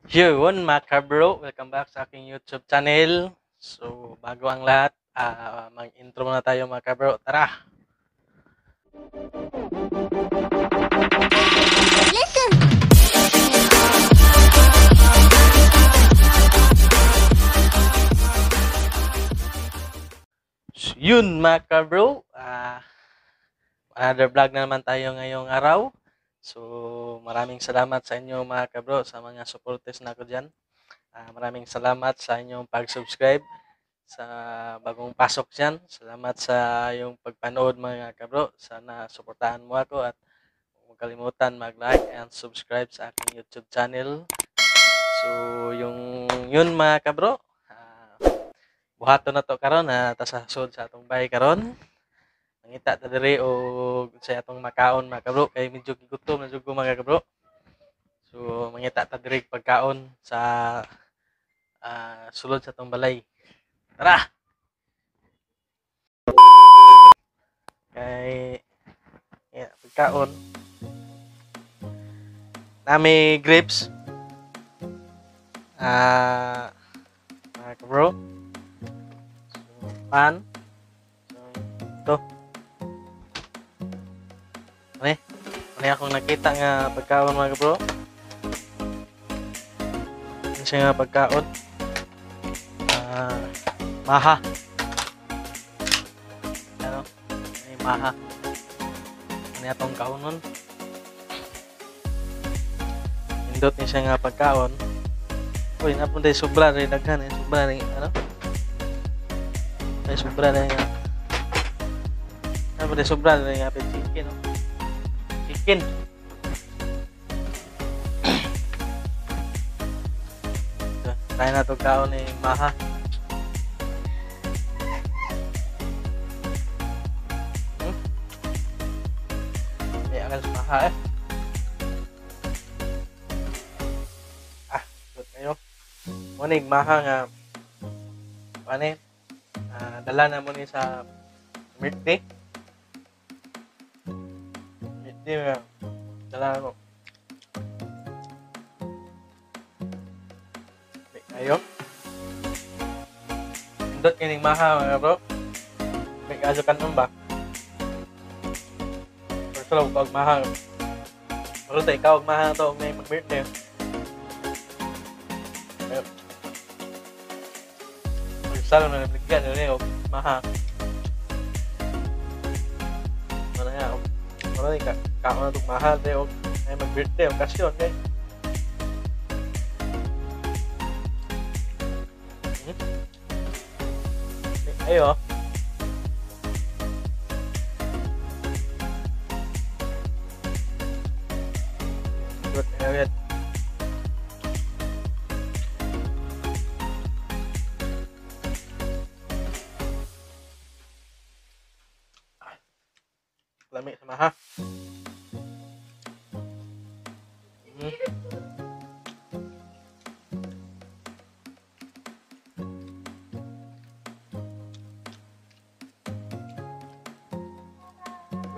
Yun mga ka-bro, welcome back sa aking YouTube channel. So, bago ang lahat, mag-intro muna tayo mga ka-bro. Tara! So, yun mga ka-bro, another vlog na naman tayo ngayong araw. So, maraming salamat sa inyo mga ka-bro, sa mga supporters na ko dyan. Maraming salamat sa inyong pag-subscribe sa bagong pasok dyan. Salamat sa yung pagpanood mga kabro. Sana suportahan mo ako at huwag kalimutan mag-like and subscribe sa aking YouTube channel. So, yun mga kabro. Buhato na to karon na tasasod sa atong bahay karon. Mangita ta diri og sa atong makaon mga kabro kay medyo gigutom na jud ko mga kabro. So, mangita ta diri pagkaon sa sulod sa atong balay. Tara! Kay pagkaon nami grapes mga bro, so, pan, so, ito ano akong nakita nga pagkaon mga bro, ano siya nga pagkaon, maha, ano, may maha, ano atong kaunon, indot niya siya nga pagkaon. Uy, napun tayo sobra rin daghan eh, sobra rin, ano, tayo sobra rin nga, napun tayo sobra rin nga, chicken, no? Chicken. Tayo na itong kaon ni maha. May akan sa maha eh. Good kayo. Munig maha nga. Ano dala na mo ni sa birthday. Birthday nga. Dala mo. Ayo. Indot kining maha mga bro. May kaso ka nun ba? First of all, kawag maha. Pero tayo, kawag maha na to. May mag-birthday. Ayo. Magsalo na nabigyan na rin. Maha. Ano nga. Ano nga. Kaon na itong maha. May mag-birthday. Okasyon. Okay? Ayo. Good. Ayo. Lami sama ha.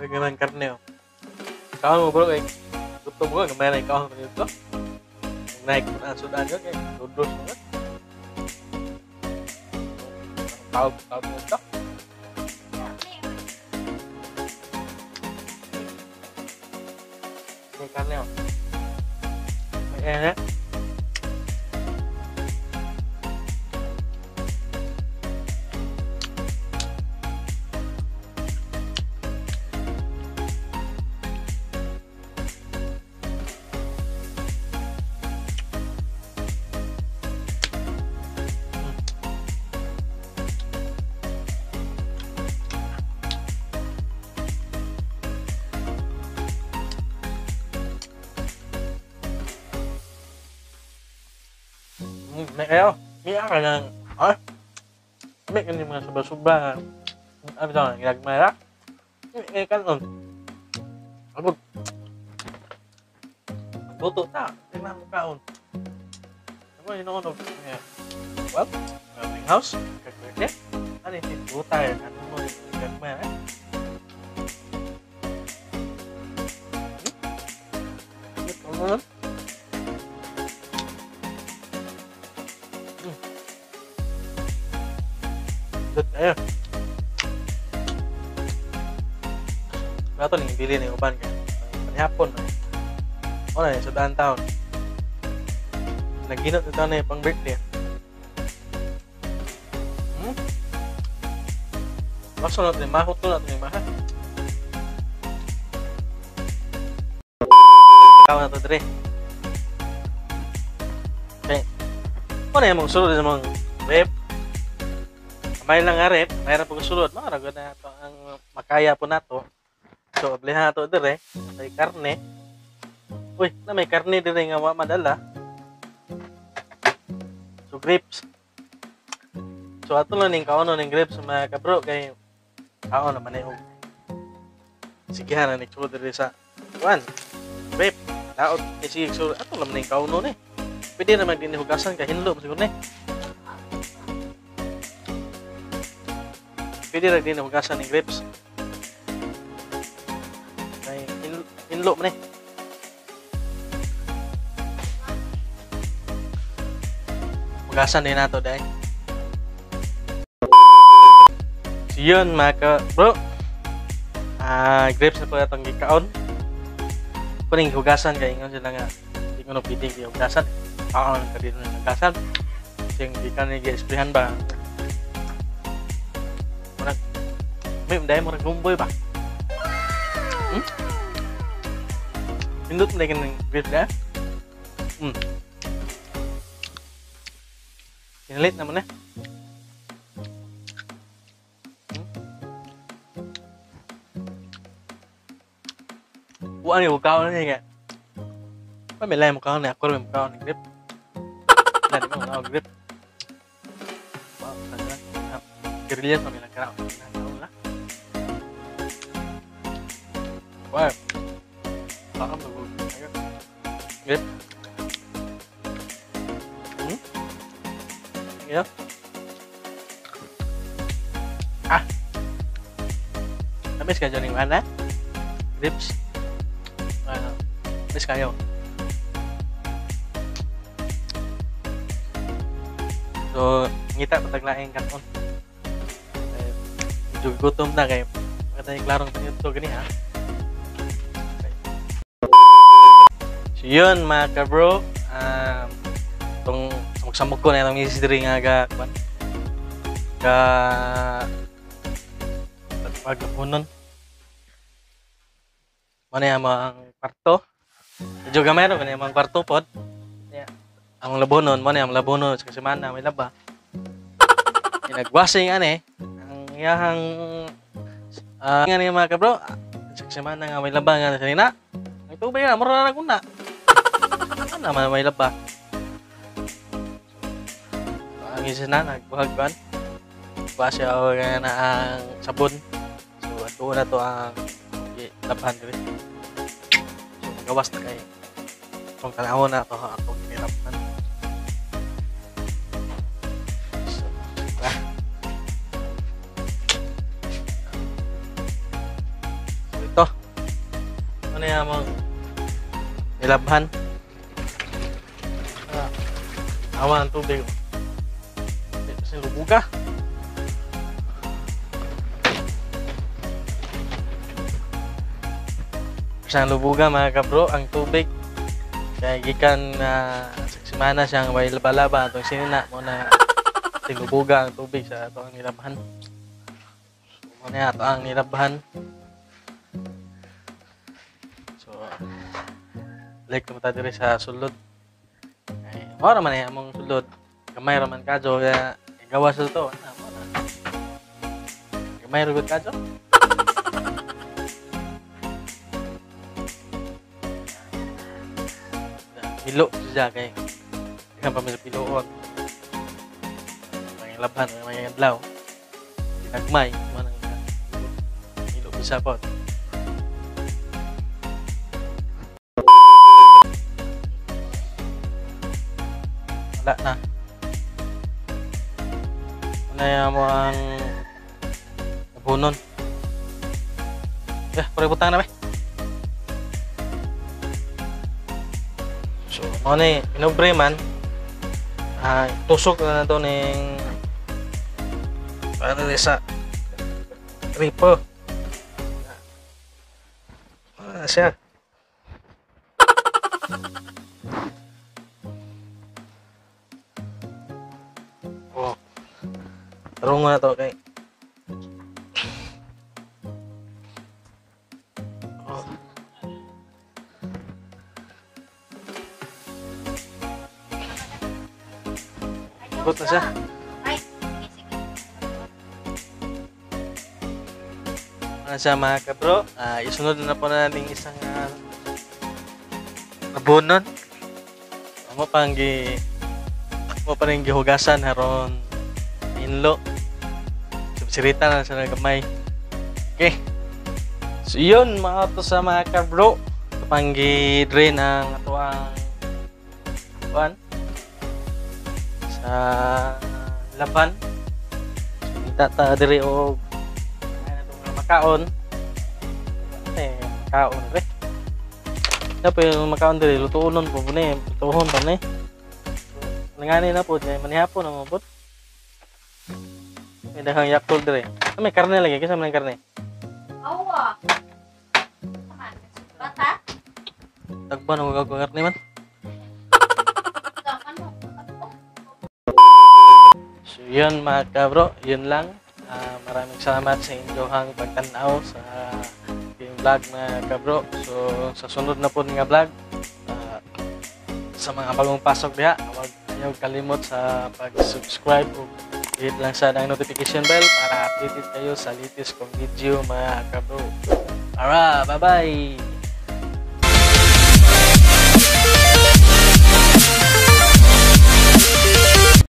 Bagaimana karne oh. Kaon mo bro kay gutom ko gamay na kaon mo dito. Naik mo na sudan yo kay dudus mo. Kaon mo dito. May karne oh. May ene. May kayo. May ka ng may ka mga sobra-sobra. Ano daw, ginagmay na? May ka nun. Abog. Magbuto na. Tingnan mo kaon. Ano yun ako no? Well, maraming house. Kagwerte. Ano yung buta yan? Ano mo yung ginagmay na? Ano nun? Good ayo. Bato ning bili ni uban kay panihapon man. Wala sa daan taon. Naginot ito na pang birthday. Masunod ni mahot to natin yung mahal. Ikaw na to dire. Okay. Ano yung mga sulod sa mga rep? Kamay lang nga rep. Mayroon pag sulod. Makaragod na ito ang makaya po na to. So, ablihan na to dire. May karne. Uy, na may karne dire nga madala. So, grapes. So, ato lang yung kauno ng grapes mga kabro. Kaya ako naman ay sigihan na nagsulod rin sa kuan vape laot sige so ato naman yung kauno ni pwede naman din hugasan ka hinlo siguro ni pwede rin din hugasan ng grapes kay hinlo man hugasan din nato dahil. Yun mga bro, grapes na po itong gikaon. Kuning hugasan kaya ingon sila nga hindi ko napiting yung hugasan. Ako lang kadito ng hugasan. Kasi yung gikan ni gi-sprayhan ba? May dahil mo nag-gumboy ba? Pindot mo na yung grapes na? Pinalit naman eh. Bukan yung mukhaon niya nga. May lain mukhaon niya. Ako rin yung mukhaon ng grip. Lari mo mukhaon grip. Wow, saan ka? Kirilyan kami lang karao. Nakaon na. Wow. Baka mag-gug. Grip. Ngayon. Tamis ka dyan yung mana? Grips. Miss kayo. So, ngita pataglaing katon. Medyo gutom na kayo. Maganda yung klarong ito gani ha. Okay. So, yun mga ka-bro. Itong samok ko na itong misidri nga paglapunon. Ano yung mga kwarto? Medyo gamay rin yung mga kwarto po. Ang labonon, ano yung labonon sa kasimana, may laba. Nagwasing ang iyahang nga yung mga kabro. Sa kasimana nga may laba nga sa nina. Ang tubay na, mura na kuna. Ano naman may laba? Ang isa na, nagbuhagpan. Nagwasing ako na ang sabon. So, ato na to ang labahan rin. So, gawas na kayo. Kung tanaw na ito, ako kinirapan. So, diba? So, ito. Ano yung mga nilabhan? Awa ng tubig. Kasi lubuga. Siyang lubuga mga kabro, ang tubig kaya gikan sa semana siyang may laba-laba atong sinina mo na tinubuga ang tubig sa ato ang nilabhan. So, muna ato ang nilabhan. So, like naman tayo rin sa sulod. Ay, mara man among sulod. Kamay raman kadyo kaya gawas ito. Kamay raman kadyo. Pilo siya kay kaya pa may piloon may labhan may adlaw nagmay manang pilo bisa po wala na unaya mo ang nabunon pare butang na ba. So, ano eh, inobre man, tusok na ito ng Para rin sa gripo. Siya. Oh. Tarong na to kay. Oh. Ikot na siya. Ano siya mga kabro? Isunod na po natin isang abunon. Mo pa rin gihugasan haron inlo. Subsirita na sa gamay. Okay. So yun mga to sa mga kabro. Panggi drain ang atuang kuan sa laban. Kita diri og makaon. Makaon re. Dapat yung makaon diri lutuonon po ni, lutuon pa ni. Nangani na po kay manihapon na mo po. May daghang Yakult diri. May karne lagi kasi may karne. Awa. Saman, bata. Tagban ang karne man. So yun mga kabro, yun lang. Maraming salamat sa inyong pagtanaw sa yung vlog na kabro. So sa sunod na po nga vlog, sa mga bagong pasok diha, huwag niyo kalimot sa pag-subscribe o hit lang sa notification bell para updated kayo sa latest kong video mga kabro. Alright, bye-bye!